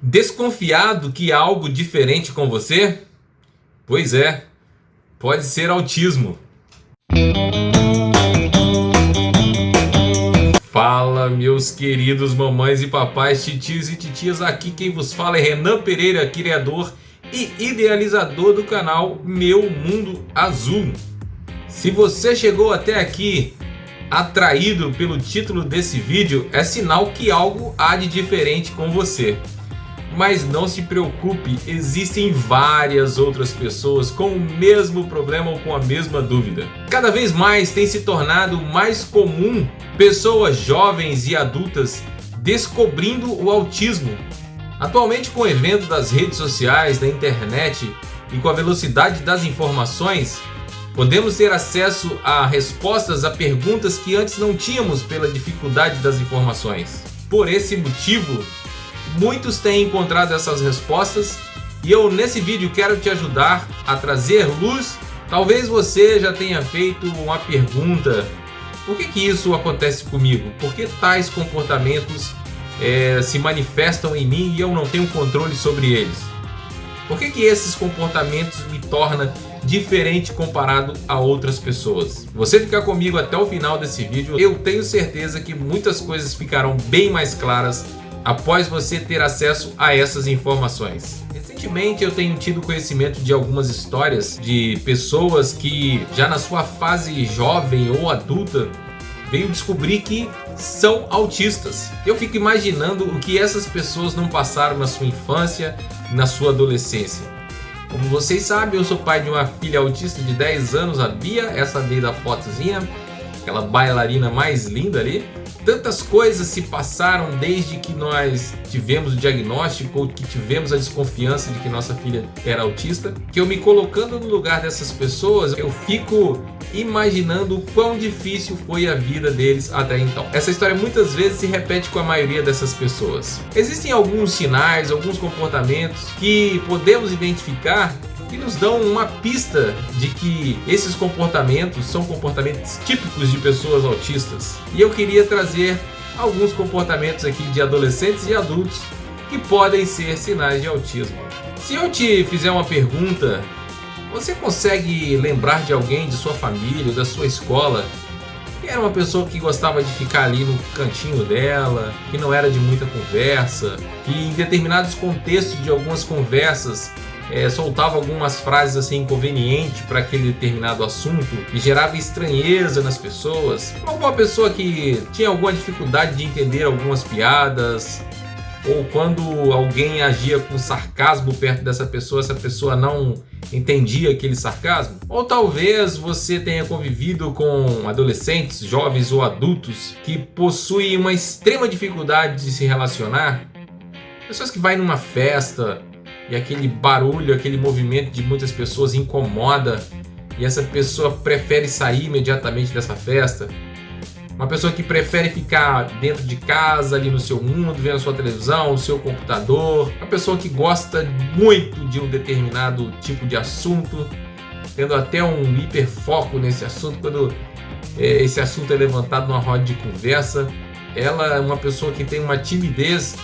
Desconfiado que há algo diferente com você? Pois é, pode ser autismo. Fala, meus queridos mamães e papais, titios e titias, aqui quem vos fala é Renan Pereira, criador e idealizador do canal Meu Mundo Azul. Se você chegou até aqui atraído pelo título desse vídeo, é sinal que algo há de diferente com você. Mas não se preocupe, existem várias outras pessoas com o mesmo problema ou com a mesma dúvida. Cada vez mais tem se tornado mais comum pessoas jovens e adultas descobrindo o autismo. Atualmente, com o evento das redes sociais, da internet e com a velocidade das informações, podemos ter acesso a respostas a perguntas que antes não tínhamos pela dificuldade das informações. Por esse motivo, muitos têm encontrado essas respostas e eu nesse vídeo quero te ajudar a trazer luz. Talvez você já tenha feito uma pergunta: por que isso acontece comigo? Por que tais comportamentos se manifestam em mim e eu não tenho controle sobre eles? Por que esses comportamentos me tornam diferente comparado a outras pessoas? Você ficar comigo até o final desse vídeo, eu tenho certeza que muitas coisas ficarão bem mais claras após você ter acesso a essas informações. Recentemente eu tenho tido conhecimento de algumas histórias de pessoas que já na sua fase jovem ou adulta veio descobrir que são autistas. Eu fico imaginando o que essas pessoas não passaram na sua infância, na sua adolescência. Como vocês sabem, eu sou pai de uma filha autista de 10 anos, a Bia, essa daí da fotozinha, aquela bailarina mais linda ali. Tantas coisas se passaram desde que nós tivemos o diagnóstico ou que tivemos a desconfiança de que nossa filha era autista, que eu me colocando no lugar dessas pessoas, eu fico imaginando o quão difícil foi a vida deles até então. Essa história muitas vezes se repete com a maioria dessas pessoas. Existem alguns sinais, alguns comportamentos que podemos identificar que nos dão uma pista de que esses comportamentos são comportamentos típicos de pessoas autistas. E eu queria trazer alguns comportamentos aqui de adolescentes e adultos que podem ser sinais de autismo. Se eu te fizer uma pergunta, você consegue lembrar de alguém de sua família ou da sua escola que era uma pessoa que gostava de ficar ali no cantinho dela, que não era de muita conversa, que em determinados contextos de algumas conversas soltava algumas frases assim inconvenientes para aquele determinado assunto e gerava estranheza nas pessoas? Alguma pessoa que tinha alguma dificuldade de entender algumas piadas, ou quando alguém agia com sarcasmo perto dessa pessoa, essa pessoa não entendia aquele sarcasmo? Ou talvez você tenha convivido com adolescentes, jovens ou adultos que possuem uma extrema dificuldade de se relacionar? Pessoas que vai numa festa e aquele barulho, aquele movimento de muitas pessoas incomoda e essa pessoa prefere sair imediatamente dessa festa. Uma pessoa que prefere ficar dentro de casa, ali no seu mundo, vendo a sua televisão, o seu computador. Uma pessoa que gosta muito de um determinado tipo de assunto, tendo até um hiperfoco nesse assunto. Quando esse assunto é levantado numa roda de conversa, ela é uma pessoa que tem uma timidez.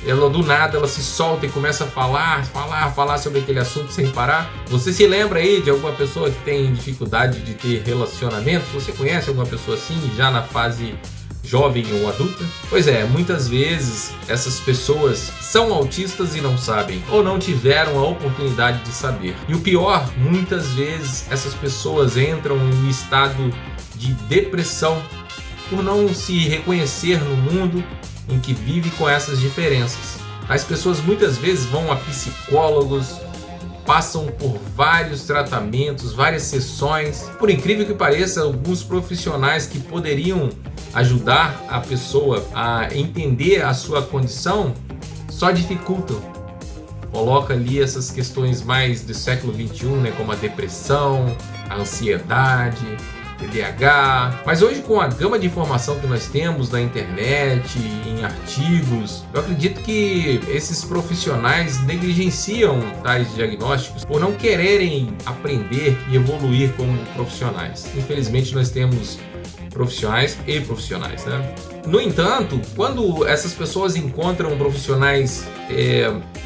Ela do nada ela se solta e começa a falar sobre aquele assunto sem parar. Você se lembra aí de alguma pessoa que tem dificuldade de ter relacionamentos? Você conhece alguma pessoa assim já na fase jovem ou adulta? Pois é, muitas vezes essas pessoas são autistas e não sabem, ou não tiveram a oportunidade de saber. E o pior, muitas vezes essas pessoas entram em um estado de depressão por não se reconhecer no mundo em que vive com essas diferenças. As pessoas muitas vezes vão a psicólogos, passam por vários tratamentos, várias sessões. Por incrível que pareça, alguns profissionais que poderiam ajudar a pessoa a entender a sua condição só dificultam. Coloca ali essas questões mais do século XXI, como a depressão, a ansiedade, TDAH. Mas hoje, com a gama de informação que nós temos na internet, em artigos, eu acredito que esses profissionais negligenciam tais diagnósticos por não quererem aprender e evoluir como profissionais. Infelizmente, nós temos profissionais e profissionais, né? No entanto, quando essas pessoas encontram profissionais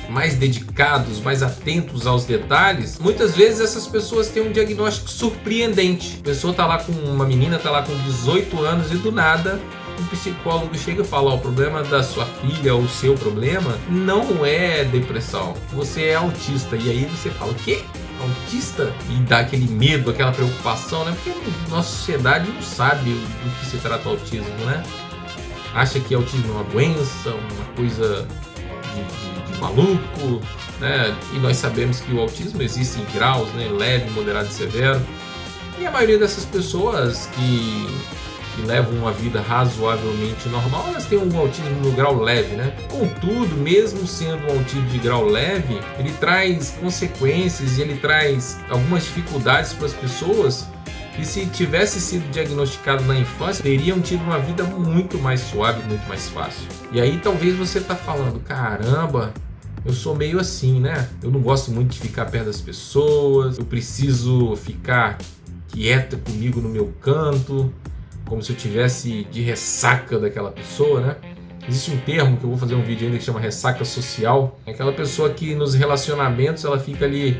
mais dedicados, mais atentos aos detalhes, muitas vezes essas pessoas têm um diagnóstico surpreendente. A pessoa tá lá uma menina tá lá com 18 anos e do nada um psicólogo chega e fala: o problema da sua filha ou o seu problema não é depressão, você é autista. E aí você fala: o quê? Autista? E dá aquele medo, aquela preocupação, né? Porque a nossa sociedade não sabe do que se trata o autismo, né? Acha que autismo é uma doença, uma coisa de maluco, né? E nós sabemos que o autismo existe em graus, né? Leve, moderado e severo. E a maioria dessas pessoas que levam uma vida razoavelmente normal, elas têm um autismo no grau leve, né? Contudo, mesmo sendo um autismo de grau leve, ele traz consequências e ele traz algumas dificuldades para as pessoas que, se tivesse sido diagnosticado na infância, teriam tido uma vida muito mais suave, muito mais fácil. E aí talvez você tá falando: caramba, eu sou meio assim, né? Eu não gosto muito de ficar perto das pessoas, eu preciso ficar quieta comigo no meu canto, como se eu tivesse de ressaca daquela pessoa, né? Existe um termo que eu vou fazer um vídeo ainda que chama ressaca social. É aquela pessoa que nos relacionamentos ela fica ali,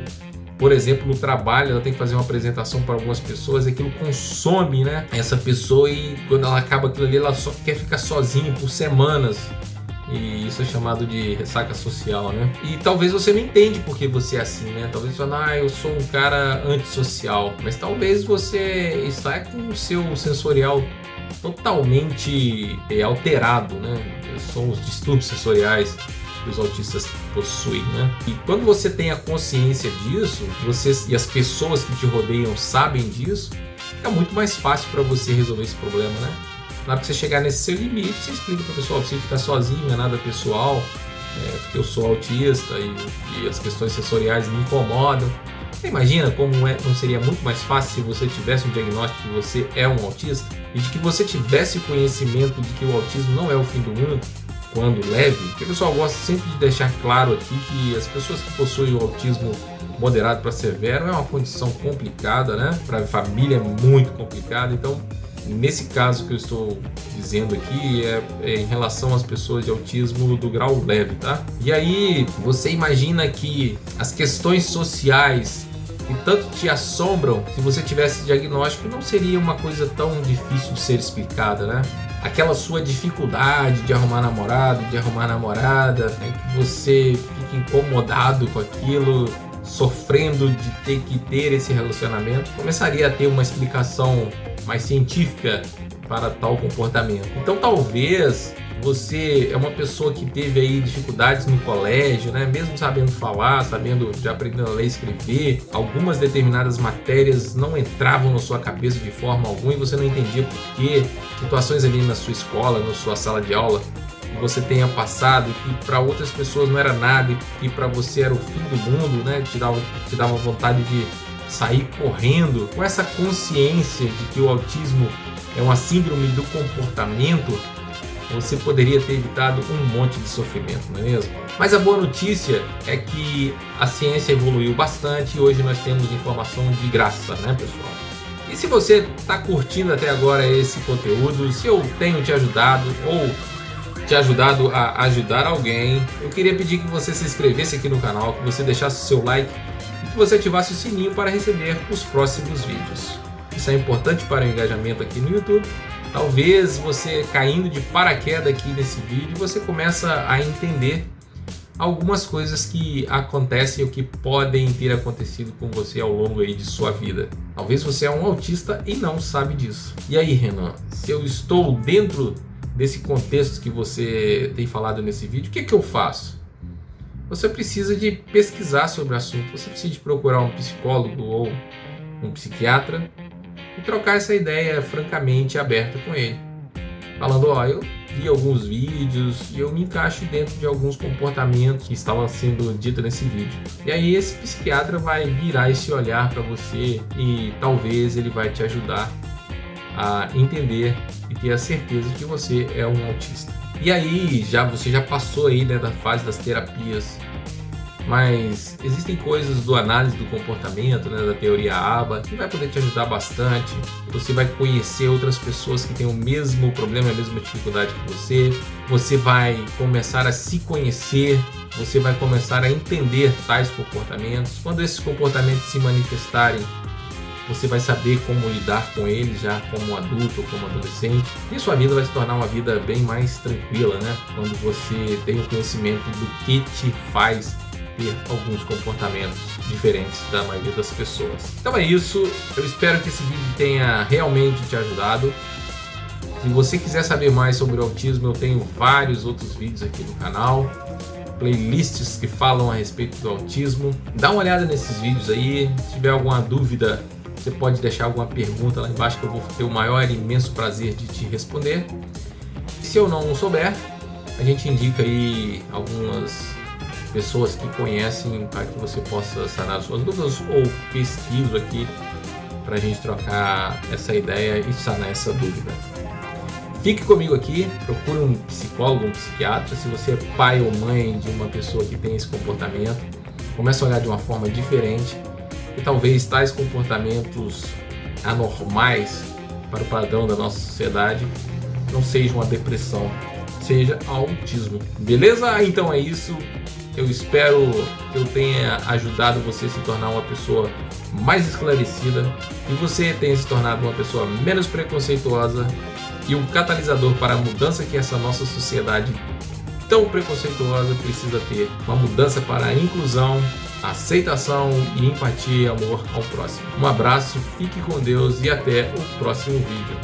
por exemplo, no trabalho, ela tem que fazer uma apresentação para algumas pessoas, aquilo consome, né, essa pessoa, e quando ela acaba aquilo ali, ela só quer ficar sozinha por semanas. E isso é chamado de ressaca social, né? E talvez você não entende porque você é assim, né? Talvez você fale: eu sou um cara antissocial. Mas talvez você está com o seu sensorial totalmente alterado, né? São os distúrbios sensoriais que os autistas possuem, né? E quando você tem a consciência disso, e as pessoas que te rodeiam sabem disso, fica muito mais fácil para você resolver esse problema, né? Na hora que você chegar nesse seu limite, você explica para a pessoa: você ficar sozinho, não é nada pessoal, porque eu sou autista e as questões sensoriais me incomodam. Você imagina como não seria muito mais fácil se você tivesse um diagnóstico de que você é um autista e de que você tivesse conhecimento de que o autismo não é o fim do mundo quando leve? Porque o pessoal gosta sempre de deixar claro aqui que as pessoas que possuem o autismo moderado para severo é uma condição complicada, né? Para a família é muito complicada. Então, nesse caso que eu estou dizendo aqui é em relação às pessoas de autismo do grau leve, tá? E aí você imagina que as questões sociais que tanto te assombram, se você tivesse diagnóstico, não seria uma coisa tão difícil de ser explicada, né? Aquela sua dificuldade de arrumar namorado, de arrumar namorada, né? Que você fica incomodado com aquilo, sofrendo de ter que ter esse relacionamento, começaria a ter uma explicação mais científica para tal comportamento. Então talvez você é uma pessoa que teve aí dificuldades no colégio, né? Mesmo sabendo falar, já aprendendo a ler e escrever, algumas determinadas matérias não entravam na sua cabeça de forma alguma e você não entendia por quê. Situações ali na sua escola, na sua sala de aula, que você tenha passado e que para outras pessoas não era nada e que para você era o fim do mundo, né? Te dava vontade de sair correndo. Com essa consciência de que o autismo é uma síndrome do comportamento, você poderia ter evitado um monte de sofrimento, não é mesmo? Mas a boa notícia é que a ciência evoluiu bastante e hoje nós temos informação de graça, né, pessoal? E se você está curtindo até agora esse conteúdo, se eu tenho te ajudado ou te ajudado a ajudar alguém, eu queria pedir que você se inscrevesse aqui no canal, que você deixasse o seu like e que você ativasse o sininho para receber os próximos vídeos. Isso é importante para o engajamento aqui no YouTube. Talvez você caindo de paraquedas aqui nesse vídeo, você começa a entender algumas coisas que acontecem ou que podem ter acontecido com você ao longo aí de sua vida. Talvez você é um autista e não sabe disso. E aí, Renan, se eu estou dentro desse contexto que você tem falado nesse vídeo, o que é que eu faço? Você precisa de pesquisar sobre o assunto, você precisa de procurar um psicólogo ou um psiquiatra e trocar essa ideia francamente aberta com ele, falando: eu vi alguns vídeos e eu me encaixo dentro de alguns comportamentos que estavam sendo ditos nesse vídeo. E aí esse psiquiatra vai virar esse olhar para você e talvez ele vai te ajudar a entender e ter a certeza de que você é um autista. E aí você já passou aí, né, da fase das terapias Mas existem coisas do análise do comportamento, né, da teoria ABA, que vai poder te ajudar bastante. Você vai conhecer outras pessoas que têm o mesmo problema, a mesma dificuldade que você. Você vai começar a se conhecer, você vai começar a entender tais comportamentos. Quando esses comportamentos se manifestarem, você vai saber como lidar com eles já como adulto ou como adolescente. E sua vida vai se tornar uma vida bem mais tranquila, né? Quando você tem o conhecimento do que te faz ter alguns comportamentos diferentes da maioria das pessoas. Então é isso, eu espero que esse vídeo tenha realmente te ajudado. Se você quiser saber mais sobre o autismo, eu tenho vários outros vídeos aqui no canal, playlists que falam a respeito do autismo. Dá uma olhada nesses vídeos aí, se tiver alguma dúvida, você pode deixar alguma pergunta lá embaixo que eu vou ter o maior e imenso prazer de te responder. Se eu não souber, a gente indica aí algumas pessoas que conhecem para que você possa sanar as suas dúvidas, ou pesquiso aqui para a gente trocar essa ideia e sanar essa dúvida. Fique comigo aqui, procure um psicólogo, um psiquiatra. Se você é pai ou mãe de uma pessoa que tem esse comportamento, comece a olhar de uma forma diferente e talvez tais comportamentos anormais para o padrão da nossa sociedade não seja uma depressão, seja autismo. Beleza? Então é isso. Eu espero que eu tenha ajudado você a se tornar uma pessoa mais esclarecida e você tenha se tornado uma pessoa menos preconceituosa e um catalisador para a mudança que essa nossa sociedade tão preconceituosa precisa ter. Uma mudança para a inclusão, aceitação e empatia e amor ao próximo. Um abraço, fique com Deus e até o próximo vídeo.